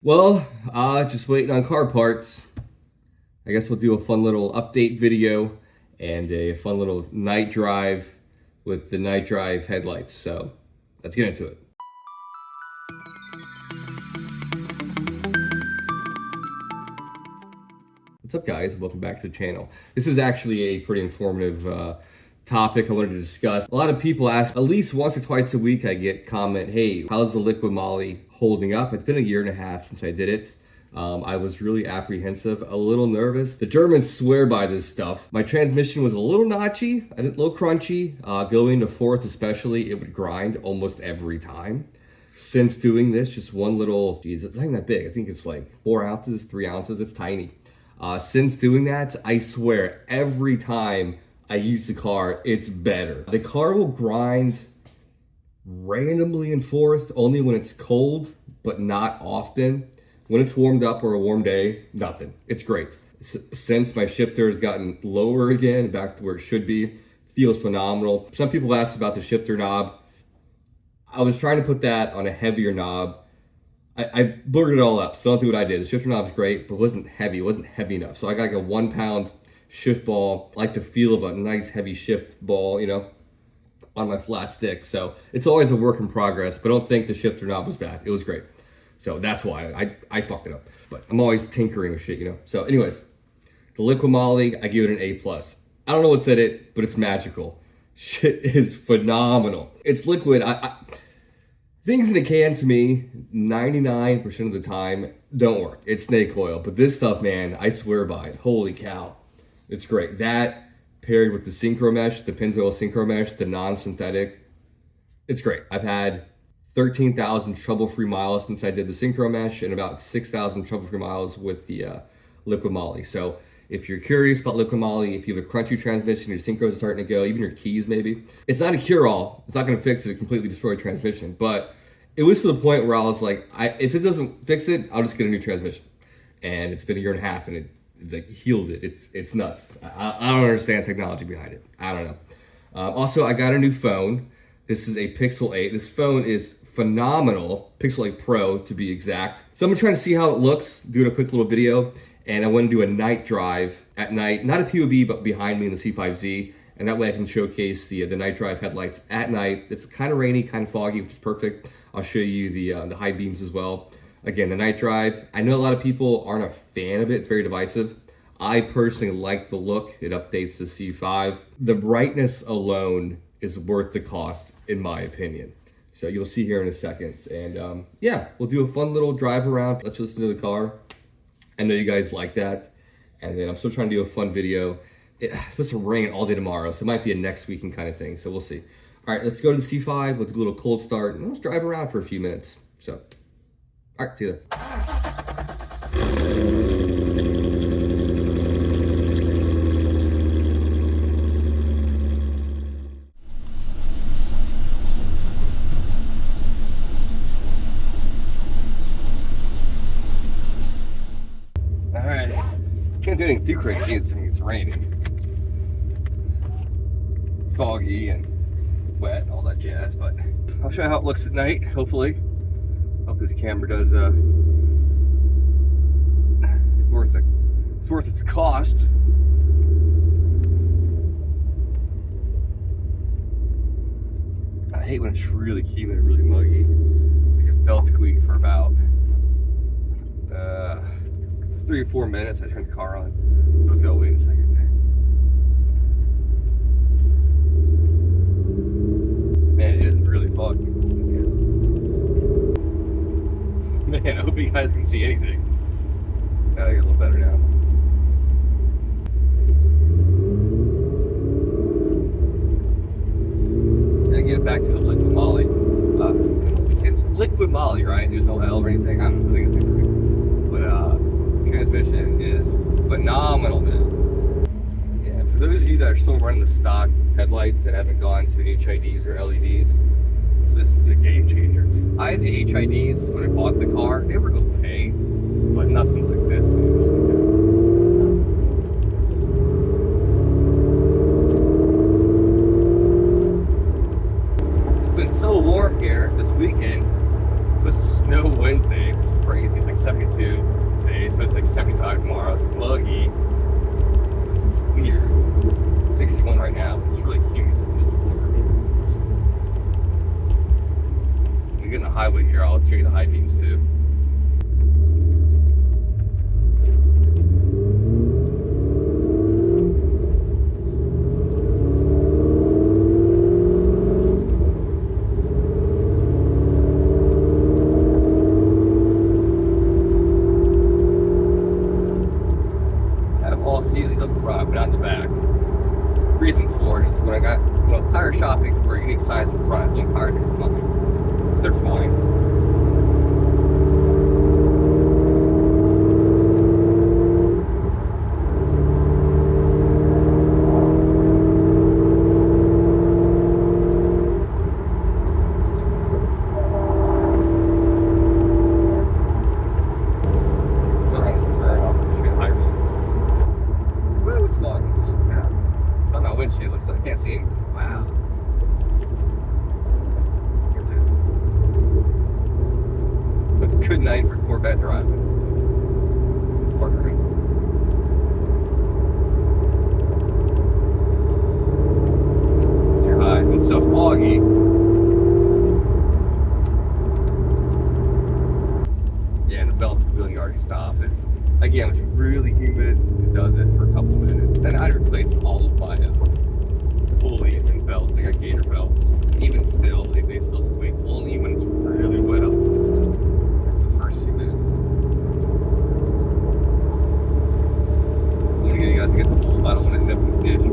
Well, just waiting on car parts. I guess we'll do a fun little update video and a fun little night drive with the night drive headlights. So let's get into it. What's up, guys? Welcome back to the channel. This is actually a pretty informative topic I wanted to discuss. A lot of people ask, at least once or twice a week, I get comment, hey, how's the Liqui Moly holding up? It's been a year and a half since I did it. I was really apprehensive, a little nervous. The Germans swear by this stuff. My transmission was a little notchy, a little crunchy. Going to fourth especially, it would grind almost every time. Since doing this, just one little, geez, it's not even that big. I think it's like 4 ounces, 3 ounces, it's tiny. Since doing that, I swear, every time I use the car, it's better. The car will grind randomly in fourth, only when it's cold, but not often. When it's warmed up or a warm day, nothing. It's great. Since my shifter has gotten lower again, back to where it should be, feels phenomenal. Some people have asked about the shifter knob. I was trying to put that on a heavier knob. I blurred it all up, so don't do what I did. The shifter knob's great, but it wasn't heavy. It wasn't heavy enough. So I got like a 1 pound shift ball. I like the feel of a nice heavy shift ball, you know, on my flat stick. So it's always a work in progress, but don't think the shifter knob was bad. It was great. So that's why I fucked it up. But I'm always tinkering with shit, you know. So anyways, the Liqui Moly, I give it an A+. I don't know what's in it, but it's magical. Shit is phenomenal. It's liquid. Things in a can, to me, 99% of the time don't work. It's snake oil. But this stuff, man, I swear by it. Holy cow. It's great. That paired with the synchro mesh, the Pennzoil synchro mesh, the non-synthetic, it's great. I've had 13,000 trouble-free miles since I did the synchro mesh and about 6,000 trouble-free miles with the Liqui Moly. So if you're curious about Liqui Moly, if you have a crunchy transmission, your synchro is starting to go, even your keys maybe, it's not a cure-all. It's not going to fix a completely destroyed transmission, but it was to the point where I was like, if it doesn't fix it, I'll just get a new transmission. And it's been a year and a half, and it's like healed it. It's nuts. I don't understand technology behind it. I don't know. Also, I got a new phone. This is a Pixel 8. This phone is phenomenal. Pixel 8 Pro, to be exact. So I'm trying to see how it looks, doing a quick little video. And I want to do a night drive at night, not a POV, but behind me in the C5Z. And that way I can showcase the night drive headlights at night. It's kind of rainy, kind of foggy, which is perfect. I'll show you the high beams as well. Again, the night drive. I know a lot of people aren't a fan of it. It's very divisive. I personally like the look. It updates the C5. The brightness alone is worth the cost, in my opinion. So you'll see here in a second. And yeah, we'll do a fun little drive around. Let's listen to the car. I know you guys like that. And then I'm still trying to do a fun video. It's supposed to rain all day tomorrow, so it might be a next weekend kind of thing. So we'll see. All right, let's go to the C5. We'll do a little cold start, and let's drive around for a few minutes. So, all right, see you there. All right, can't do anything too crazy. It's raining, foggy, and wet, all that jazz, but I'll show you how it looks at night, hopefully. Hope this camera does it's worth its cost. I hate when it's really humid and really muggy. Like a belt squeak for about 3 or 4 minutes. I turn the car on. It'll go, wait a second. Man, it is really foggy. Man, I hope you guys can see anything. I get a little better now. And get back to the Liqui Moly. It's Liqui Moly, right? There's no L or anything. I don't think it's anything. But transmission is phenomenal now. Yeah, for those of you that are still running the stock headlights that haven't gone to HIDs or LEDs, so this is a game changer. I had the HIDs when I bought the car. They were okay, but nothing like this. It's been so warm here this weekend. It's supposed to snow Wednesday, which is crazy. It's like 65 tomorrow. It's buggy. It's weird. 61 right now. It's really humid, so it feels warm. We're getting a highway here. I'll show you the high beams too. Seasons up front, but not in the back. Reason for it is when I got tire shopping for a unique size up front, it's only tires that are fine. They're fine. Windshield looks like I can't see anything. Wow. But good night for Corvette driving. It's partnering. It's your high. It's so foggy. Yeah, and the belt's clearly already stopped. It's again, it's really humid. It does it for a couple minutes. Then I replaced all of my pulleys and belts. I got gator belts. Even still, they still squeak. Only when it's really wet outside. The first few minutes. I'm gonna get you guys to get the pull. I don't want to end up in the ditch.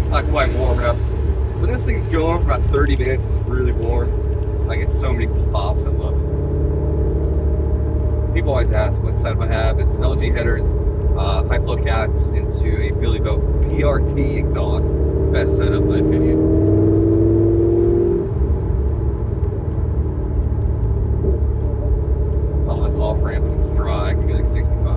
Not quite warm enough. When this thing's going for about 30 minutes, it's really warm. I get so many cool pops, I love it. People always ask what setup I have. It's LG headers, high flow cats into a Billy Boat PRT exhaust. Best setup, in my opinion. Oh, this off ramp is dry. I can be like 65.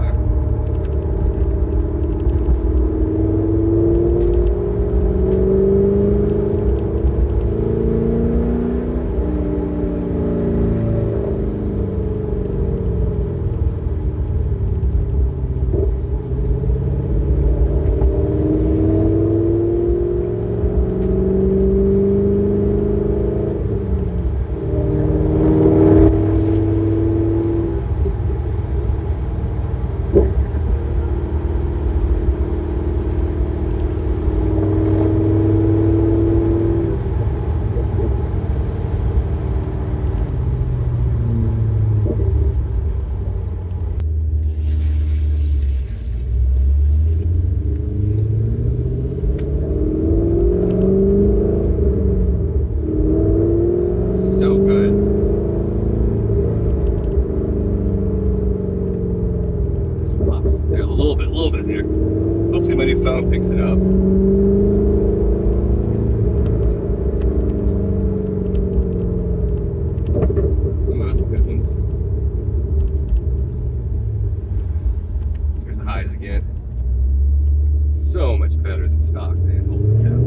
A little bit there. Hopefully my new phone picks it up. Ooh, those are good ones. Here's the highs again. So much better than stock, man. Holy cow.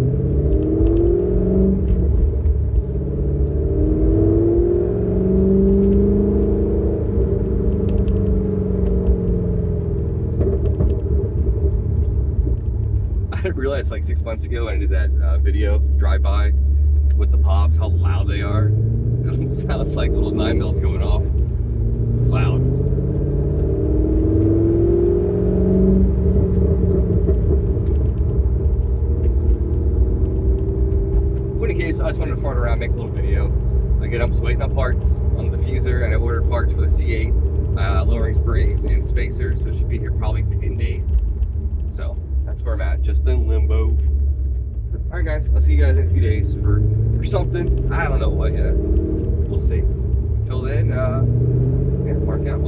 I didn't realize like 6 months ago when I did that video drive-by with the pops, how loud they are. It sounds like little 9mm going off. It's loud. In any case, I just wanted to fart around, make a little video. Again, I'm just waiting on parts on the diffuser, and I ordered parts for the C8, lowering springs and spacers, so it should be here probably 10 days. So that's where I'm at, just in limbo. All right, guys, I'll see you guys in a few days for something. I don't know what yet. We'll see. Till then, yeah, mark out.